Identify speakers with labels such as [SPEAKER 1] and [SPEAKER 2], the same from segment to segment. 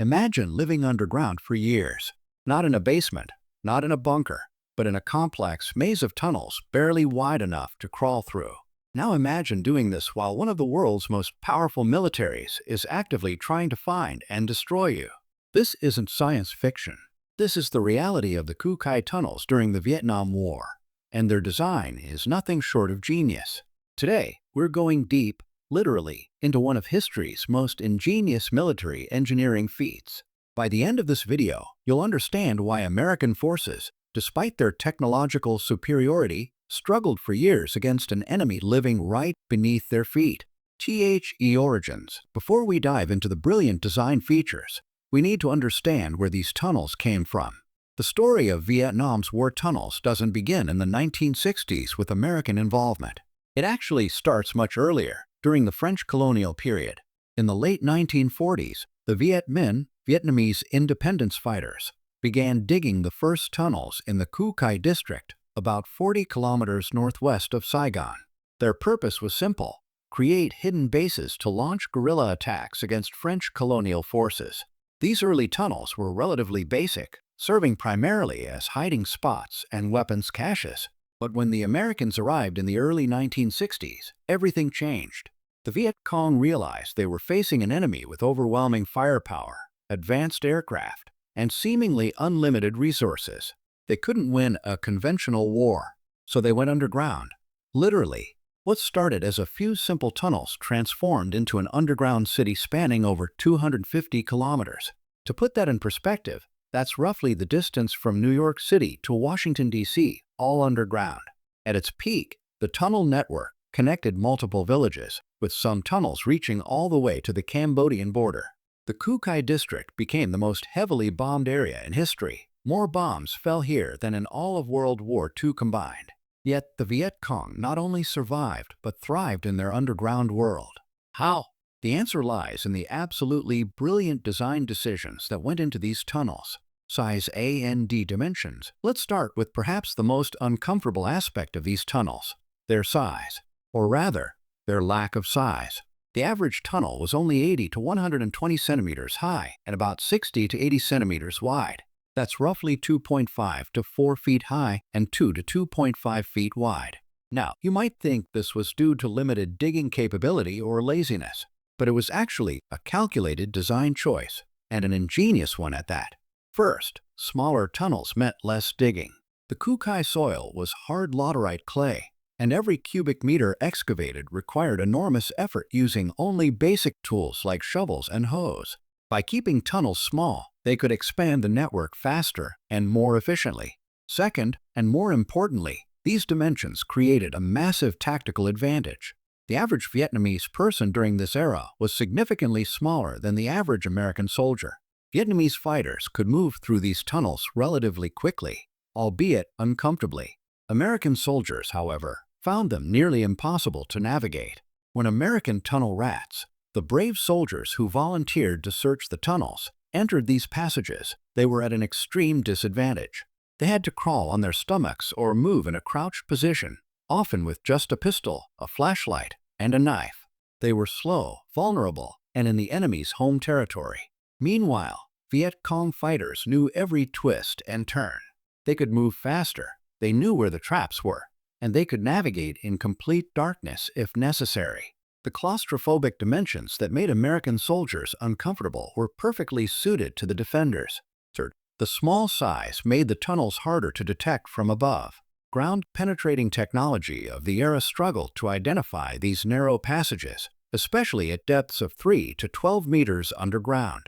[SPEAKER 1] Imagine living underground for years, not in a basement, not in a bunker, but in a complex maze of tunnels barely wide enough to crawl through. Now imagine doing this while one of the world's most powerful militaries is actively trying to find and destroy you. This isn't science fiction. This is the reality of the Kukai tunnels during the Vietnam War, and their design is nothing short of genius. Today, we're going deep, literally, into one of history's most ingenious military engineering feats. By the end of this video, you'll understand why American forces, despite their technological superiority, struggled for years against an enemy living right beneath their feet. The origins. Before we dive into the brilliant design features, we need to understand where these tunnels came from. The story of Vietnam's war tunnels doesn't begin in the 1960s with American involvement. It actually starts much earlier, during the French colonial period. In the late 1940s, the Vietnamese independence fighters, began digging the first tunnels in the Kukai district, about 40 kilometers northwest of Saigon. Their purpose was simple: create hidden bases to launch guerrilla attacks against French colonial forces. These early tunnels were relatively basic, serving primarily as hiding spots and weapons caches. But when the Americans arrived in the early 1960s, everything changed. The Viet Cong realized they were facing an enemy with overwhelming firepower, advanced aircraft, and seemingly unlimited resources. They couldn't win a conventional war, so they went underground. Literally, what started as a few simple tunnels transformed into an underground city spanning over 250 kilometers. To put that in perspective, that's roughly the distance from New York City to Washington, D.C., all underground. At its peak, the tunnel network connected multiple villages, with some tunnels reaching all the way to the Cambodian border. The Kukai district became the most heavily bombed area in history. More bombs fell here than in all of World War II combined. Yet the Viet Cong not only survived but thrived in their underground world. How? The answer lies in the absolutely brilliant design decisions that went into these tunnels. Size and dimensions. Let's start with perhaps the most uncomfortable aspect of these tunnels: their size. Or rather, their lack of size. The average tunnel was only 80 to 120 centimeters high and about 60 to 80 centimeters wide. That's roughly 2.5 to 4 feet high and 2 to 2.5 feet wide. Now, you might think this was due to limited digging capability or laziness, but it was actually a calculated design choice, and an ingenious one at that. First, smaller tunnels meant less digging. The Kukai soil was hard laterite clay, and every cubic meter excavated required enormous effort using only basic tools like shovels and hoes. By keeping tunnels small, they could expand the network faster and more efficiently. Second, and more importantly, these dimensions created a massive tactical advantage. The average Vietnamese person during this era was significantly smaller than the average American soldier. Vietnamese fighters could move through these tunnels relatively quickly, albeit uncomfortably. American soldiers, however, found them nearly impossible to navigate. When American tunnel rats, the brave soldiers who volunteered to search the tunnels, entered these passages, they were at an extreme disadvantage. They had to crawl on their stomachs or move in a crouched position, often with just a pistol, a flashlight, and a knife. They were slow, vulnerable, and in the enemy's home territory. Meanwhile, Viet Cong fighters knew every twist and turn. They could move faster, they knew where the traps were, and they could navigate in complete darkness if necessary. The claustrophobic dimensions that made American soldiers uncomfortable were perfectly suited to the defenders. Third, the small size made the tunnels harder to detect from above. Ground-penetrating technology of the era struggled to identify these narrow passages, especially at depths of 3 to 12 meters underground.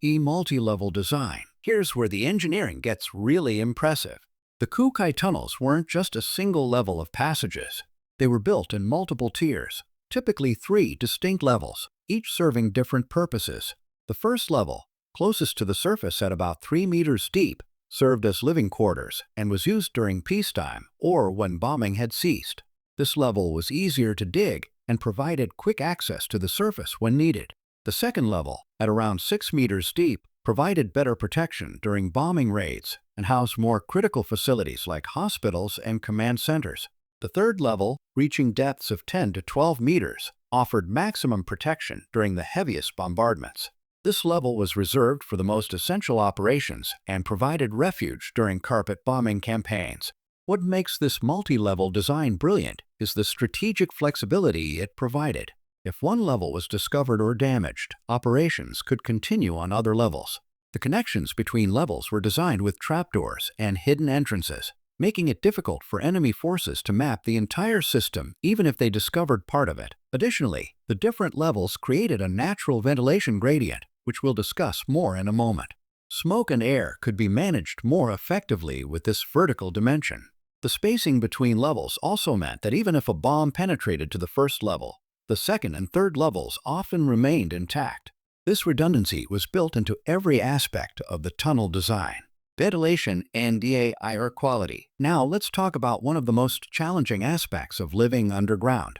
[SPEAKER 1] Multi-level design. Here's where the engineering gets really impressive. The Kukai tunnels weren't just a single level of passages. They were built in multiple tiers, typically 3 distinct levels, each serving different purposes. The first level, closest to the surface at about 3 meters deep, served as living quarters and was used during peacetime or when bombing had ceased. This level was easier to dig and provided quick access to the surface when needed. The second level, at around 6 meters deep, provided better protection during bombing raids and housed more critical facilities like hospitals and command centers. The third level, reaching depths of 10 to 12 meters, offered maximum protection during the heaviest bombardments. This level was reserved for the most essential operations and provided refuge during carpet bombing campaigns. What makes this multi-level design brilliant is the strategic flexibility it provided. If one level was discovered or damaged, operations could continue on other levels. The connections between levels were designed with trapdoors and hidden entrances, making it difficult for enemy forces to map the entire system even if they discovered part of it. Additionally, the different levels created a natural ventilation gradient, which we'll discuss more in a moment. Smoke and air could be managed more effectively with this vertical dimension. The spacing between levels also meant that even if a bomb penetrated to the first level, the second and third levels often remained intact. This redundancy was built into every aspect of the tunnel design. Ventilation and air quality. Now let's talk about one of the most challenging aspects of living underground: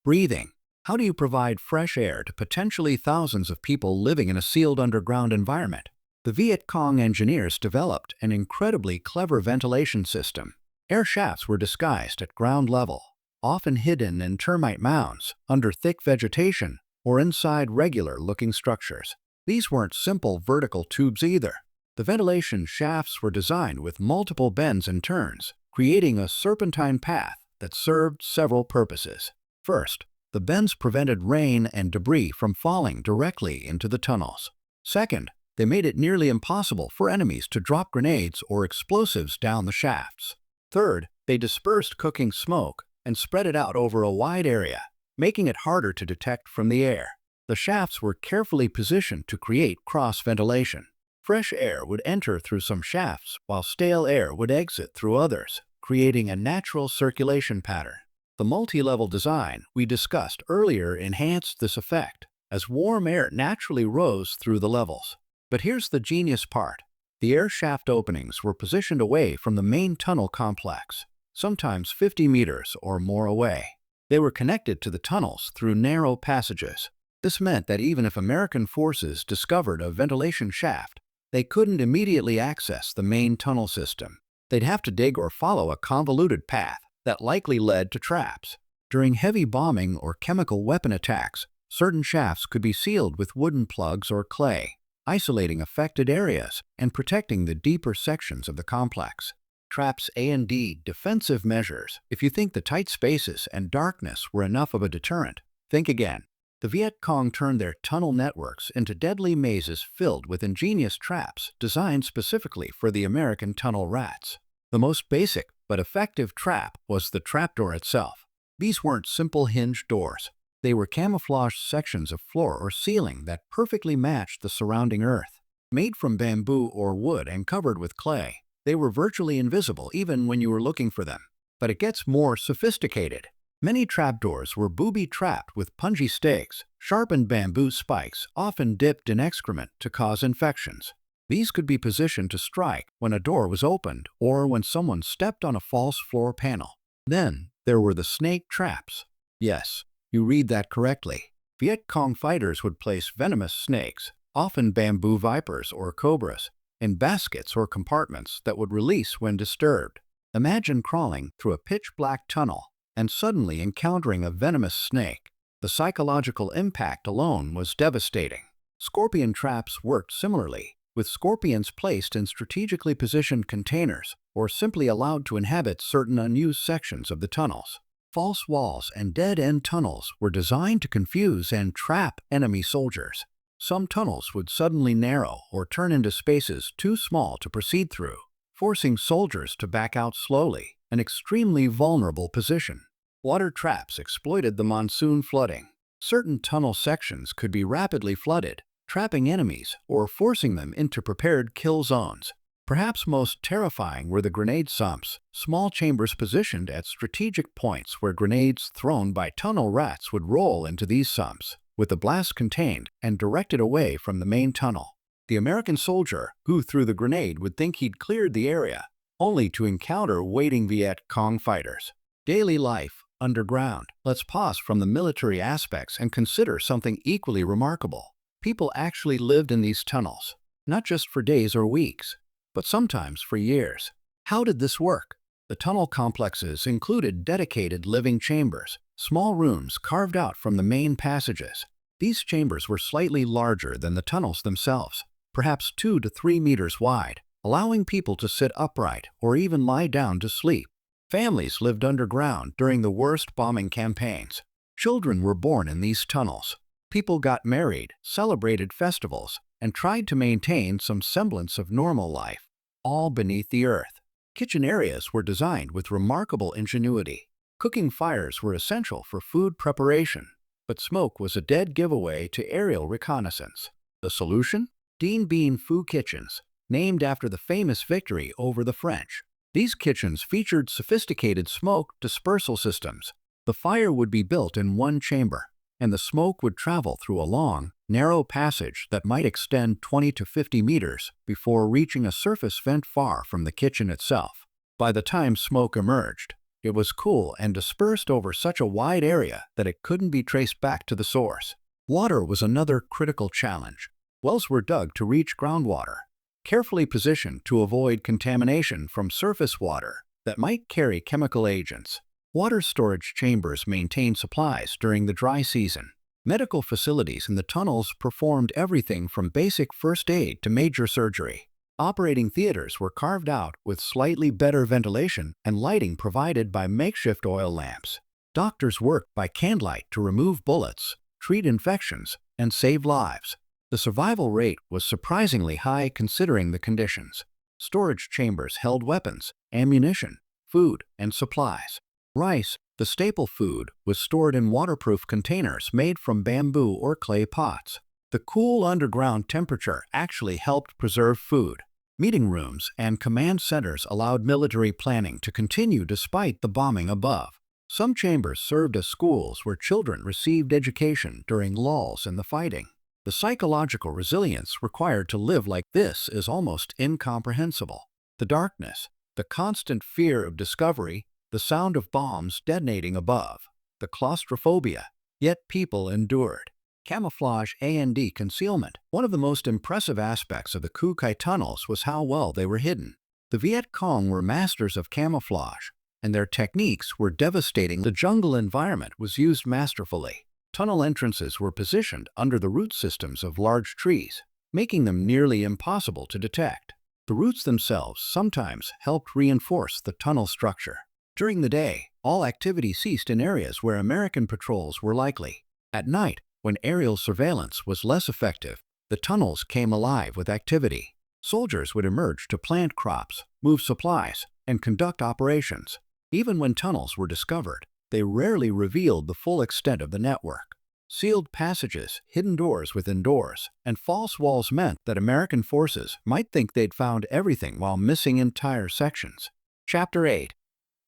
[SPEAKER 1] breathing. How do you provide fresh air to potentially thousands of people living in a sealed underground environment? The Viet Cong engineers developed an incredibly clever ventilation system. Air shafts were disguised at ground level, often hidden in termite mounds, under thick vegetation, or inside regular-looking structures. These weren't simple vertical tubes either. The ventilation shafts were designed with multiple bends and turns, creating a serpentine path that served several purposes. First, the bends prevented rain and debris from falling directly into the tunnels. Second, they made it nearly impossible for enemies to drop grenades or explosives down the shafts. Third, they dispersed cooking smoke and spread it out over a wide area, making it harder to detect from the air. The shafts were carefully positioned to create cross-ventilation. Fresh air would enter through some shafts, while stale air would exit through others, creating a natural circulation pattern. The multi-level design we discussed earlier enhanced this effect, as warm air naturally rose through the levels. But here's the genius part. The air shaft openings were positioned away from the main tunnel complex, sometimes 50 meters or more away. They were connected to the tunnels through narrow passages. This meant that even if American forces discovered a ventilation shaft, they couldn't immediately access the main tunnel system. They'd have to dig or follow a convoluted path that likely led to traps. During heavy bombing or chemical weapon attacks, certain shafts could be sealed with wooden plugs or clay, isolating affected areas and protecting the deeper sections of the complex. Traps and defensive measures. If you think the tight spaces and darkness were enough of a deterrent, think again. The Viet Cong turned their tunnel networks into deadly mazes filled with ingenious traps designed specifically for the American tunnel rats. The most basic but effective trap was the trapdoor itself. These weren't simple hinged doors. They were camouflaged sections of floor or ceiling that perfectly matched the surrounding earth. Made from bamboo or wood and covered with clay, they were virtually invisible even when you were looking for them. But it gets more sophisticated. Many trapdoors were booby-trapped with pungy stakes, sharpened bamboo spikes, often dipped in excrement to cause infections. These could be positioned to strike when a door was opened or when someone stepped on a false floor panel. Then there were the snake traps. Yes, you read that correctly. Viet Cong fighters would place venomous snakes, often bamboo vipers or cobras, in baskets or compartments that would release when disturbed. Imagine crawling through a pitch-black tunnel and suddenly encountering a venomous snake. The psychological impact alone was devastating. Scorpion traps worked similarly, with scorpions placed in strategically positioned containers or simply allowed to inhabit certain unused sections of the tunnels. False walls and dead-end tunnels were designed to confuse and trap enemy soldiers. Some tunnels would suddenly narrow or turn into spaces too small to proceed through, forcing soldiers to back out slowly, an extremely vulnerable position. Water traps exploited the monsoon flooding. Certain tunnel sections could be rapidly flooded, trapping enemies or forcing them into prepared kill zones. Perhaps most terrifying were the grenade sumps, small chambers positioned at strategic points where grenades thrown by tunnel rats would roll into these sumps, with the blast contained and directed away from the main tunnel. The American soldier who threw the grenade would think he'd cleared the area, only to encounter waiting Viet Cong fighters. Daily life underground. Let's pause from the military aspects and consider something equally remarkable. People actually lived in these tunnels, not just for days or weeks, but sometimes for years. How did this work? The tunnel complexes included dedicated living chambers, small rooms carved out from the main passages. These chambers were slightly larger than the tunnels themselves, perhaps 2 to 3 meters wide, allowing people to sit upright or even lie down to sleep. Families lived underground during the worst bombing campaigns. Children were born in these tunnels. People got married, celebrated festivals, and tried to maintain some semblance of normal life, all beneath the earth. Kitchen areas were designed with remarkable ingenuity. Cooking fires were essential for food preparation, but smoke was a dead giveaway to aerial reconnaissance. The solution? Dien Bien Phu kitchens, named after the famous victory over the French. These kitchens featured sophisticated smoke dispersal systems. The fire would be built in one chamber, and the smoke would travel through a long, narrow passage that might extend 20 to 50 meters before reaching a surface vent far from the kitchen itself. By the time smoke emerged, it was cool and dispersed over such a wide area that it couldn't be traced back to the source. Water was another critical challenge. Wells were dug to reach groundwater, carefully positioned to avoid contamination from surface water that might carry chemical agents. Water storage chambers maintained supplies during the dry season. Medical facilities in the tunnels performed everything from basic first aid to major surgery. Operating theaters were carved out with slightly better ventilation and lighting provided by makeshift oil lamps. Doctors worked by candlelight to remove bullets, treat infections, and save lives. The survival rate was surprisingly high considering the conditions. Storage chambers held weapons, ammunition, food, and supplies. Rice, the staple food, was stored in waterproof containers made from bamboo or clay pots. The cool underground temperature actually helped preserve food. Meeting rooms and command centers allowed military planning to continue despite the bombing above. Some chambers served as schools where children received education during lulls in the fighting. The psychological resilience required to live like this is almost incomprehensible. The darkness, the constant fear of discovery, the sound of bombs detonating above, the claustrophobia, yet people endured. Camouflage and concealment. One of the most impressive aspects of the Cu Chi tunnels was how well they were hidden. The Viet Cong were masters of camouflage, and their techniques were devastating. The jungle environment was used masterfully. Tunnel entrances were positioned under the root systems of large trees, making them nearly impossible to detect. The roots themselves sometimes helped reinforce the tunnel structure. During the day, all activity ceased in areas where American patrols were likely. At night, when aerial surveillance was less effective, the tunnels came alive with activity. Soldiers would emerge to plant crops, move supplies, and conduct operations. Even when tunnels were discovered, they rarely revealed the full extent of the network. Sealed passages, hidden doors within doors, and false walls meant that American forces might think they'd found everything while missing entire sections. Chapter 8.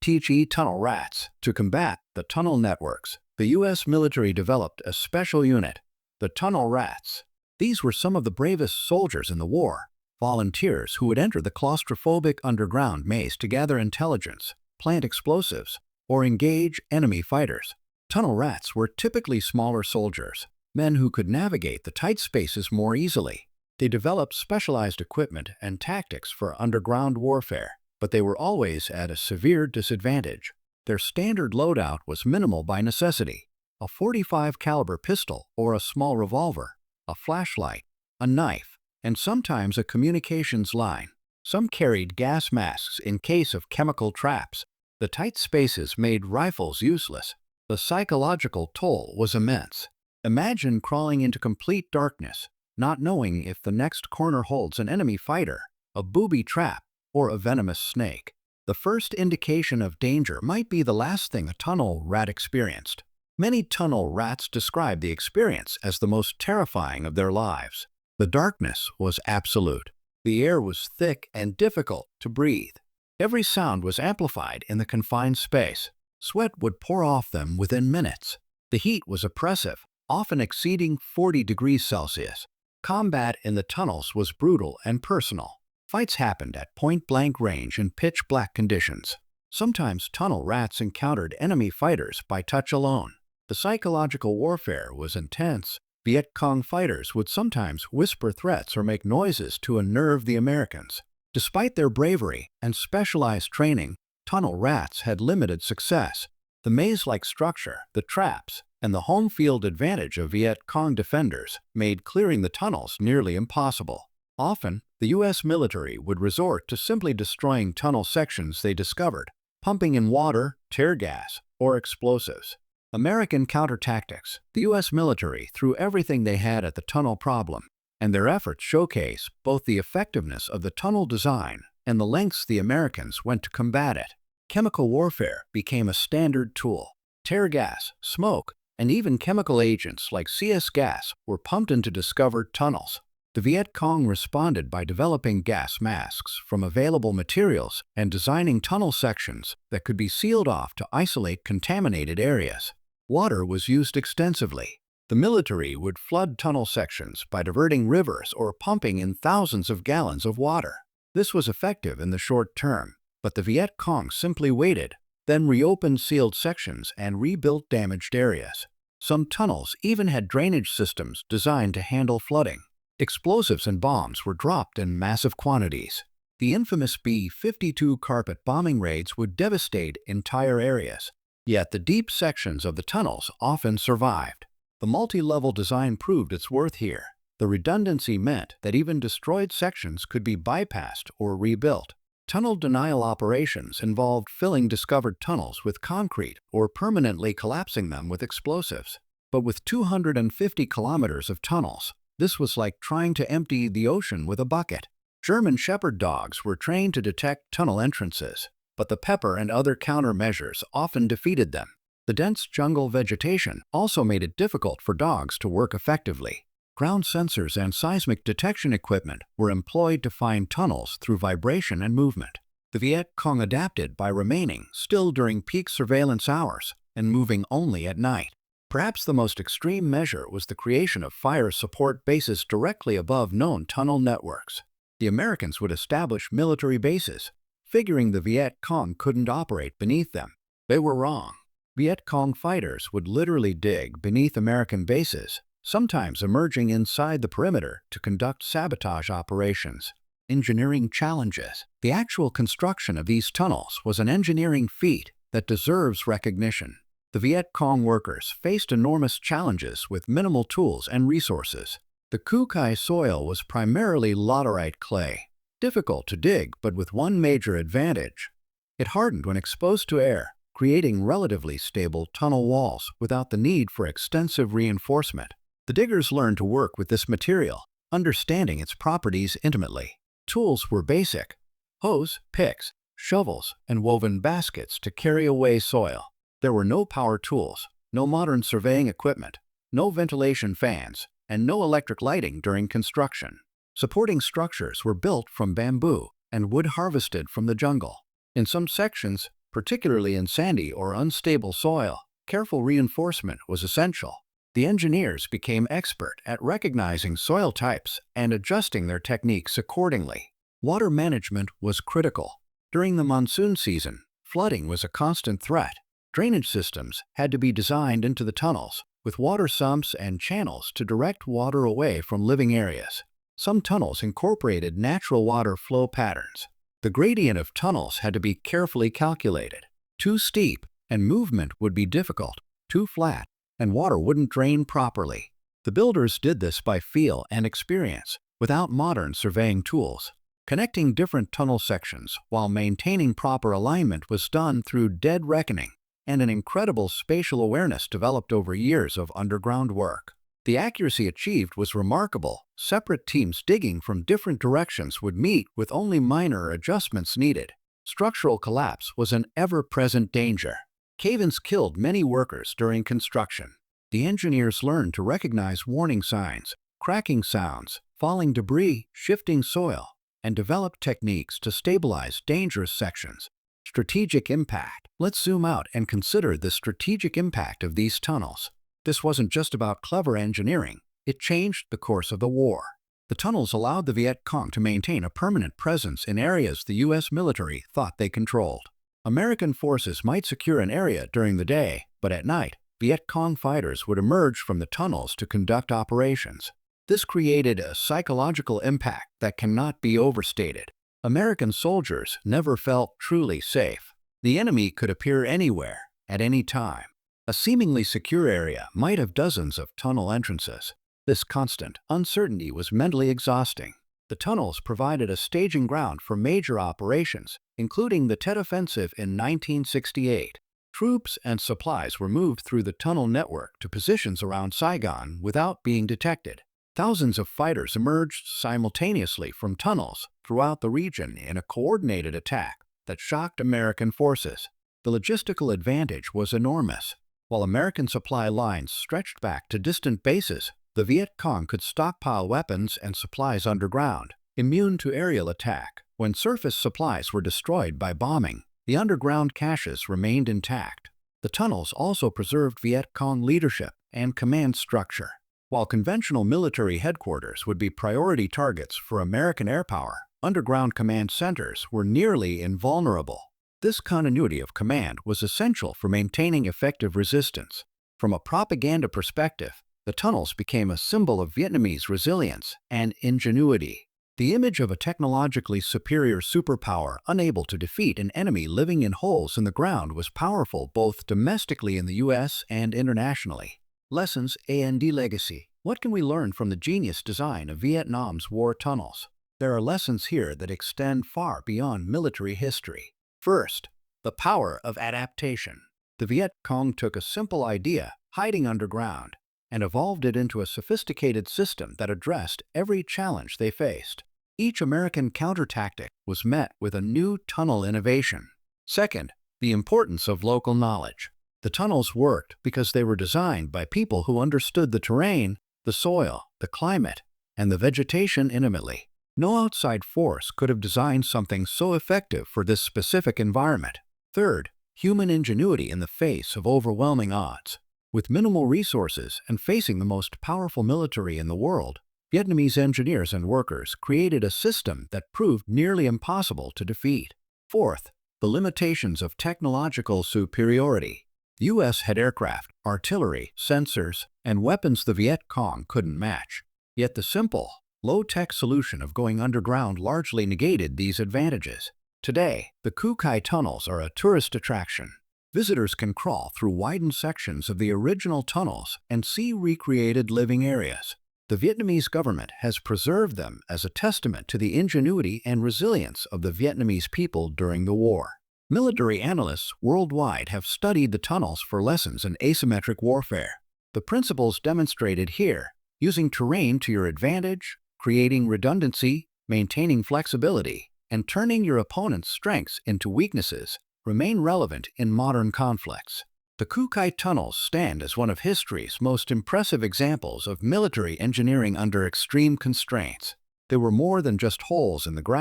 [SPEAKER 1] Teach Tunnel Rats. To combat the tunnel networks, the U.S. military developed a special unit, the Tunnel Rats. These were some of the bravest soldiers in the war, volunteers who would enter the claustrophobic underground maze to gather intelligence, plant explosives, or engage enemy fighters. Tunnel rats were typically smaller soldiers, men who could navigate the tight spaces more easily. They developed specialized equipment and tactics for underground warfare, but they were always at a severe disadvantage. Their standard loadout was minimal by necessity: a .45 caliber pistol or a small revolver, a flashlight, a knife, and sometimes a communications line. Some carried gas masks in case of chemical traps. The tight spaces made rifles useless. The psychological toll was immense. Imagine crawling into complete darkness, not knowing if the next corner holds an enemy fighter, a booby trap, or a venomous snake. The first indication of danger might be the last thing a tunnel rat experienced. Many tunnel rats describe the experience as the most terrifying of their lives. The darkness was absolute. The air was thick and difficult to breathe. Every sound was amplified in the confined space. Sweat would pour off them within minutes. The heat was oppressive, often exceeding 40 degrees Celsius. Combat in the tunnels was brutal and personal. Fights happened at point-blank range in pitch-black conditions. Sometimes tunnel rats encountered enemy fighters by touch alone. The psychological warfare was intense. Viet Cong fighters would sometimes whisper threats or make noises to unnerve the Americans. Despite their bravery and specialized training, tunnel rats had limited success. The maze-like structure, the traps, and the home field advantage of Viet Cong defenders made clearing the tunnels nearly impossible. Often, the U.S. military would resort to simply destroying tunnel sections they discovered, pumping in water, tear gas, or explosives. American counter-tactics. The U.S. military threw everything they had at the tunnel problem, and their efforts showcase both the effectiveness of the tunnel design and the lengths the Americans went to combat it. Chemical warfare became a standard tool. Tear gas, smoke, and even chemical agents like CS gas were pumped into discovered tunnels. The Viet Cong responded by developing gas masks from available materials and designing tunnel sections that could be sealed off to isolate contaminated areas. Water was used extensively. The military would flood tunnel sections by diverting rivers or pumping in thousands of gallons of water. This was effective in the short term, but the Viet Cong simply waited, then reopened sealed sections and rebuilt damaged areas. Some tunnels even had drainage systems designed to handle flooding. Explosives and bombs were dropped in massive quantities. The infamous B-52 carpet bombing raids would devastate entire areas. Yet the deep sections of the tunnels often survived. The multi-level design proved its worth here. The redundancy meant that even destroyed sections could be bypassed or rebuilt. Tunnel denial operations involved filling discovered tunnels with concrete or permanently collapsing them with explosives. But with 250 kilometers of tunnels, this was like trying to empty the ocean with a bucket. German shepherd dogs were trained to detect tunnel entrances, but the pepper and other countermeasures often defeated them. The dense jungle vegetation also made it difficult for dogs to work effectively. Ground sensors and seismic detection equipment were employed to find tunnels through vibration and movement. The Viet Cong adapted by remaining still during peak surveillance hours and moving only at night. Perhaps the most extreme measure was the creation of fire support bases directly above known tunnel networks. The Americans would establish military bases, figuring the Viet Cong couldn't operate beneath them. They were wrong. Viet Cong fighters would literally dig beneath American bases, sometimes emerging inside the perimeter to conduct sabotage operations. Engineering challenges. The actual construction of these tunnels was an engineering feat that deserves recognition. The Viet Cong workers faced enormous challenges with minimal tools and resources. The Kukai soil was primarily laterite clay, difficult to dig but with one major advantage. It hardened when exposed to air, creating relatively stable tunnel walls without the need for extensive reinforcement. The diggers learned to work with this material, understanding its properties intimately. Tools were basic: hoes, picks, shovels, and woven baskets to carry away soil. There were no power tools, no modern surveying equipment, no ventilation fans, and no electric lighting during construction. Supporting structures were built from bamboo and wood harvested from the jungle. In some sections, particularly in sandy or unstable soil, careful reinforcement was essential. The engineers became expert at recognizing soil types and adjusting their techniques accordingly. Water management was critical. During the monsoon season, flooding was a constant threat. Drainage systems had to be designed into the tunnels, with water sumps and channels to direct water away from living areas. Some tunnels incorporated natural water flow patterns. The gradient of tunnels had to be carefully calculated. Too steep, and movement would be difficult. Too flat, and water wouldn't drain properly. The builders did this by feel and experience, without modern surveying tools. Connecting different tunnel sections while maintaining proper alignment was done through dead reckoning, and an incredible spatial awareness developed over years of underground work. The accuracy achieved was remarkable. Separate teams digging from different directions would meet with only minor adjustments needed. Structural collapse was an ever-present danger. Cave-ins killed many workers during construction. The engineers learned to recognize warning signs, cracking sounds, falling debris, shifting soil, and developed techniques to stabilize dangerous sections. Strategic impact. Let's zoom out and consider the strategic impact of these tunnels. This wasn't just about clever engineering. It changed the course of the war. The tunnels allowed the Viet Cong to maintain a permanent presence in areas the U.S. military thought they controlled. American forces might secure an area during the day, but at night, Viet Cong fighters would emerge from the tunnels to conduct operations. This created a psychological impact that cannot be overstated. American soldiers never felt truly safe. The enemy could appear anywhere, at any time. A seemingly secure area might have dozens of tunnel entrances. This constant uncertainty was mentally exhausting. The tunnels provided a staging ground for major operations, including the Tet Offensive in 1968. Troops and supplies were moved through the tunnel network to positions around Saigon without being detected. Thousands of fighters emerged simultaneously from tunnels throughout the region in a coordinated attack that shocked American forces. The logistical advantage was enormous. While American supply lines stretched back to distant bases, the Viet Cong could stockpile weapons and supplies underground, immune to aerial attack. When surface supplies were destroyed by bombing, the underground caches remained intact. The tunnels also preserved Viet Cong leadership and command structure. While conventional military headquarters would be priority targets for American air power, underground command centers were nearly invulnerable. This continuity of command was essential for maintaining effective resistance. From a propaganda perspective, the tunnels became a symbol of Vietnamese resilience and ingenuity. The image of a technologically superior superpower unable to defeat an enemy living in holes in the ground was powerful both domestically in the U.S. and internationally. Lessons and Legacy. What can we learn from the genius design of Vietnam's war tunnels? There are lessons here that extend far beyond military history. First, the power of adaptation. The Viet Cong took a simple idea, hiding underground, and evolved it into a sophisticated system that addressed every challenge they faced. Each American counter-tactic was met with a new tunnel innovation. Second, the importance of local knowledge. The tunnels worked because they were designed by people who understood the terrain, the soil, the climate, and the vegetation intimately. No outside force could have designed something so effective for this specific environment. Third, human ingenuity in the face of overwhelming odds. With minimal resources and facing the most powerful military in the world, Vietnamese engineers and workers created a system that proved nearly impossible to defeat. Fourth, the limitations of technological superiority. The U.S. had aircraft, artillery, sensors, and weapons the Viet Cong couldn't match. Yet the simple, low-tech solution of going underground largely negated these advantages. Today, the Cu Cai tunnels are a tourist attraction. Visitors can crawl through widened sections of the original tunnels and see recreated living areas. The Vietnamese government has preserved them as a testament to the ingenuity and resilience of the Vietnamese people during the war. Military analysts worldwide have studied the tunnels for lessons in asymmetric warfare. The principles demonstrated here, using terrain to your advantage, creating redundancy, maintaining flexibility, and turning your opponent's strengths into weaknesses, remain relevant in modern conflicts. The Cu Cai tunnels stand as one of history's most impressive examples of military engineering under extreme constraints. They were more than just holes in the ground.